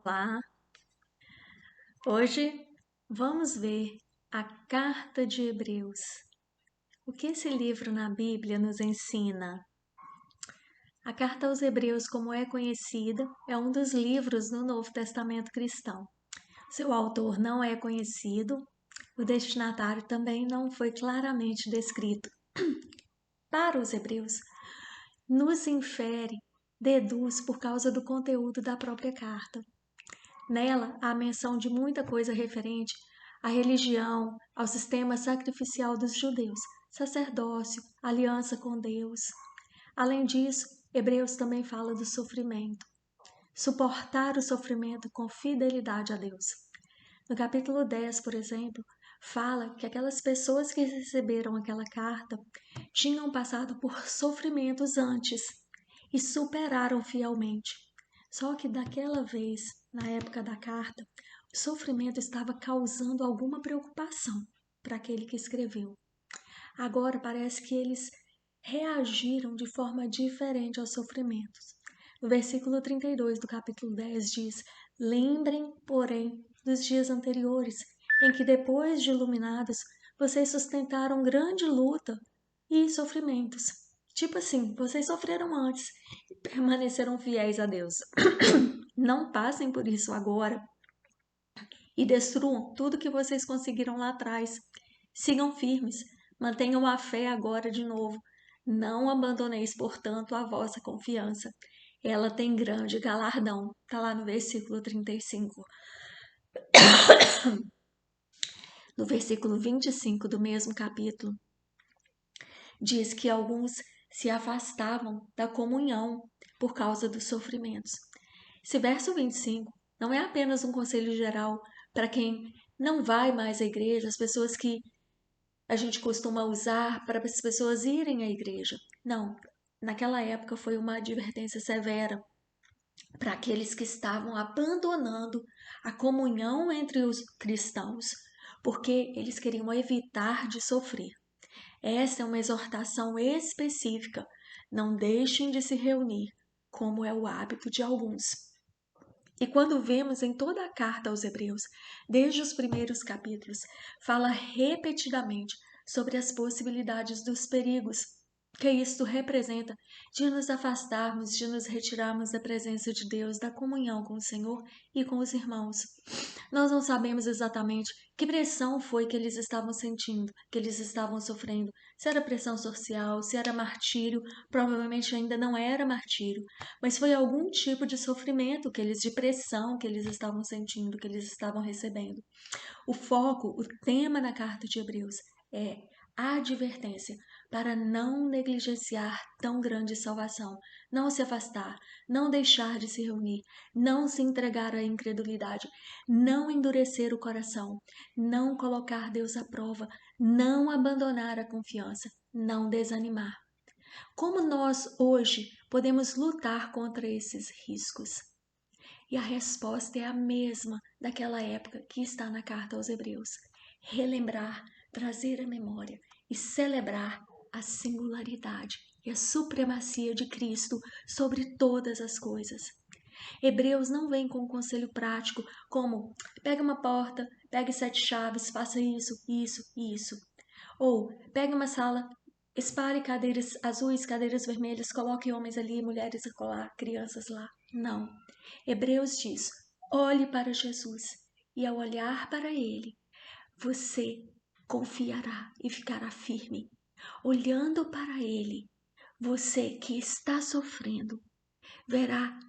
Olá! Hoje vamos ver a Carta de Hebreus. O que esse livro na Bíblia nos ensina? A Carta aos Hebreus, como é conhecida, é um dos livros no Novo Testamento cristão. Seu autor não é conhecido, o destinatário também não foi claramente descrito. Para os hebreus, nos infere, deduz por causa do conteúdo da própria carta. Nela, há menção de muita coisa referente à religião, ao sistema sacrificial dos judeus, sacerdócio, aliança com Deus. Além disso, Hebreus também fala do sofrimento. Suportar o sofrimento com fidelidade a Deus. No capítulo 10, por exemplo, fala que aquelas pessoas que receberam aquela carta tinham passado por sofrimentos antes e superaram fielmente. Só que daquela vez, na época da carta, o sofrimento estava causando alguma preocupação para aquele que escreveu. Agora parece que eles reagiram de forma diferente aos sofrimentos. No versículo 32 do capítulo 10 diz: Lembrem, porém, dos dias anteriores, em que, depois de iluminados, vocês sustentaram grande luta e sofrimentos. Tipo assim, vocês sofreram antes e permaneceram fiéis a Deus. Não passem por isso agora e destruam tudo que vocês conseguiram lá atrás. Sigam firmes, mantenham a fé agora de novo. Não abandoneis, portanto, a vossa confiança. Ela tem grande galardão. Está lá no versículo 35. No versículo 25 do mesmo capítulo, diz que alguns se afastavam da comunhão por causa dos sofrimentos. Esse verso 25 não é apenas um conselho geral para quem não vai mais à igreja, as pessoas que a gente costuma usar para as pessoas irem à igreja. Não, naquela época foi uma advertência severa para aqueles que estavam abandonando a comunhão entre os cristãos, porque eles queriam evitar de sofrer. Essa é uma exortação específica. Não deixem de se reunir, como é o hábito de alguns. E quando vemos em toda a carta aos Hebreus, desde os primeiros capítulos, fala repetidamente sobre as possibilidades dos perigos que isto representa de nos afastarmos, de nos retirarmos da presença de Deus, da comunhão com o Senhor e com os irmãos. Nós não sabemos exatamente que pressão foi que eles estavam sentindo, que eles estavam sofrendo. Se era pressão social, se era martírio, provavelmente ainda não era martírio, mas foi algum tipo de sofrimento de pressão que eles estavam sentindo, que eles estavam recebendo. O foco, o tema da carta de Hebreus é a advertência para não negligenciar tão grande salvação, não se afastar, não deixar de se reunir, não se entregar à incredulidade, não endurecer o coração, não colocar Deus à prova, não abandonar a confiança, não desanimar. Como nós hoje podemos lutar contra esses riscos? E a resposta é a mesma daquela época que está na carta aos Hebreus. Relembrar, trazer à memória e celebrar a singularidade e a supremacia de Cristo sobre todas as coisas. Hebreus não vem com um conselho prático como pegue uma porta, pegue 7 chaves, faça isso, isso e isso. Ou pegue uma sala, espalhe cadeiras azuis, cadeiras vermelhas, coloque homens ali, mulheres acolá, crianças lá. Não. Hebreus diz: olhe para Jesus e ao olhar para ele, você confiará e ficará firme. Olhando para ele, você que está sofrendo verá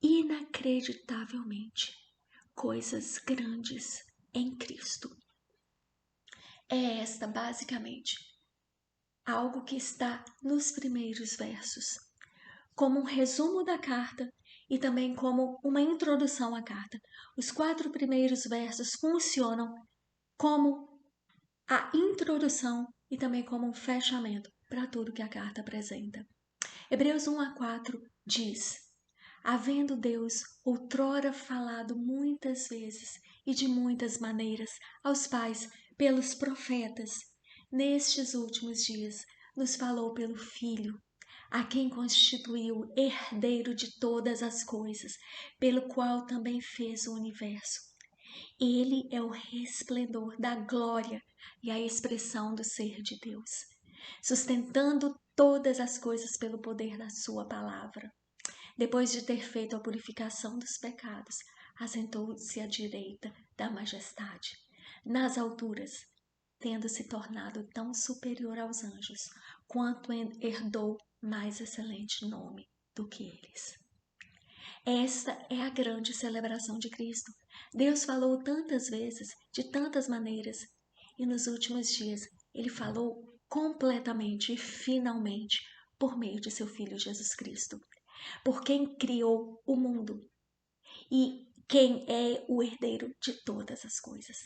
inacreditavelmente coisas grandes em Cristo. É esta, basicamente, algo que está nos primeiros versos, como um resumo da carta e também como uma introdução à carta. Os 4 primeiros versos funcionam como a introdução e também como um fechamento para tudo que a carta apresenta. Hebreus 1-4 diz: havendo Deus outrora falado muitas vezes e de muitas maneiras aos pais pelos profetas, nestes últimos dias nos falou pelo Filho, a quem constituiu herdeiro de todas as coisas, pelo qual também fez o universo. Ele é o resplendor da glória e a expressão do ser de Deus, sustentando todas as coisas pelo poder da sua palavra. Depois de ter feito a purificação dos pecados, assentou-se à direita da majestade, nas alturas, tendo se tornado tão superior aos anjos, quanto herdou mais excelente nome do que eles. Esta é a grande celebração de Cristo. Deus falou tantas vezes, de tantas maneiras, e nos últimos dias ele falou completamente e finalmente por meio de seu Filho Jesus Cristo, por quem criou o mundo e quem é o herdeiro de todas as coisas.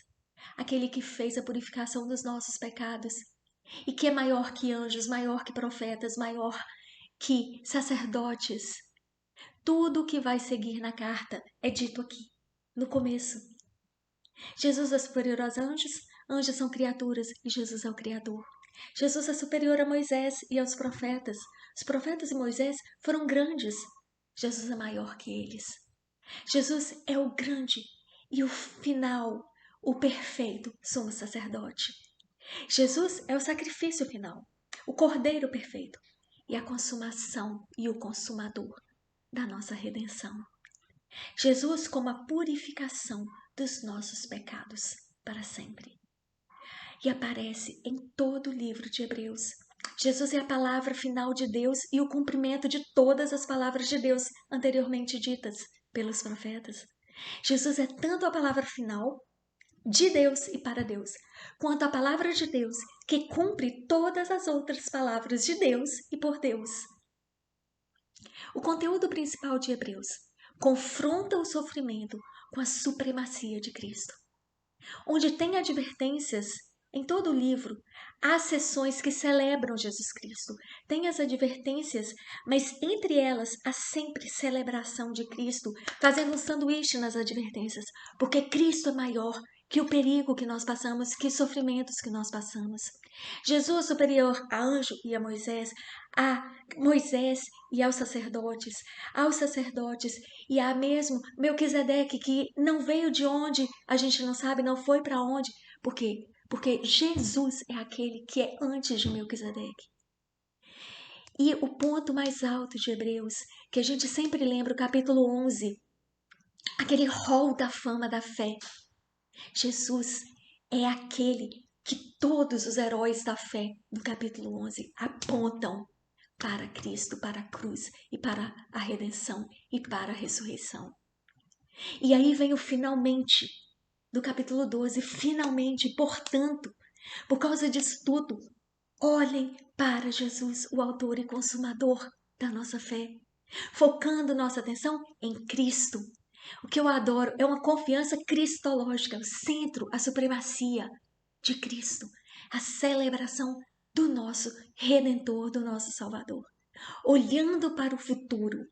Aquele que fez a purificação dos nossos pecados e que é maior que anjos, maior que profetas, maior que sacerdotes. Tudo o que vai seguir na carta é dito aqui, no começo. Jesus é superior aos anjos, anjos são criaturas e Jesus é o Criador. Jesus é superior a Moisés e aos profetas. Os profetas e Moisés foram grandes. Jesus é maior que eles. Jesus é o grande e o final, o perfeito sumo sacerdote. Jesus é o sacrifício final, o cordeiro perfeito e a consumação e o consumador da nossa redenção. Jesus como a purificação dos nossos pecados para sempre. E aparece em todo o livro de Hebreus. Jesus é a palavra final de Deus e o cumprimento de todas as palavras de Deus anteriormente ditas pelos profetas. Jesus é tanto a palavra final de Deus e para Deus, quanto a palavra de Deus que cumpre todas as outras palavras de Deus e por Deus. O conteúdo principal de Hebreus confronta o sofrimento com a supremacia de Cristo. Onde tem advertências em todo o livro, há seções que celebram Jesus Cristo. Tem as advertências, mas entre elas há sempre celebração de Cristo, fazendo um sanduíche nas advertências, porque Cristo é maior que o perigo que nós passamos, que os sofrimentos que nós passamos. Jesus superior a anjo e a Moisés e aos sacerdotes e a mesmo Melquisedeque, que não veio de onde, a gente não sabe, não foi para onde. Por quê? Porque Jesus é aquele que é antes de Melquisedeque. E o ponto mais alto de Hebreus, que a gente sempre lembra, o capítulo 11, aquele rol da fama da fé. Jesus é aquele que todos os heróis da fé do capítulo 11 apontam para Cristo, para a cruz e para a redenção e para a ressurreição. E aí vem o finalmente do capítulo 12, finalmente, portanto, por causa disso tudo, olhem para Jesus, o autor e consumador da nossa fé, focando nossa atenção em Cristo. O que eu adoro é uma confiança cristológica, o centro, a supremacia de Cristo, a celebração do nosso Redentor, do nosso Salvador, olhando para o futuro,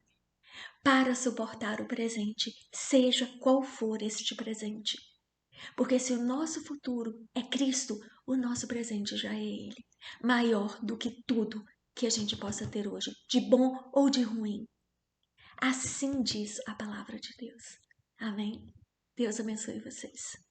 para suportar o presente, seja qual for este presente. Porque se o nosso futuro é Cristo, o nosso presente já é Ele, maior do que tudo que a gente possa ter hoje, de bom ou de ruim. Assim diz a palavra de Deus. Amém? Deus abençoe vocês.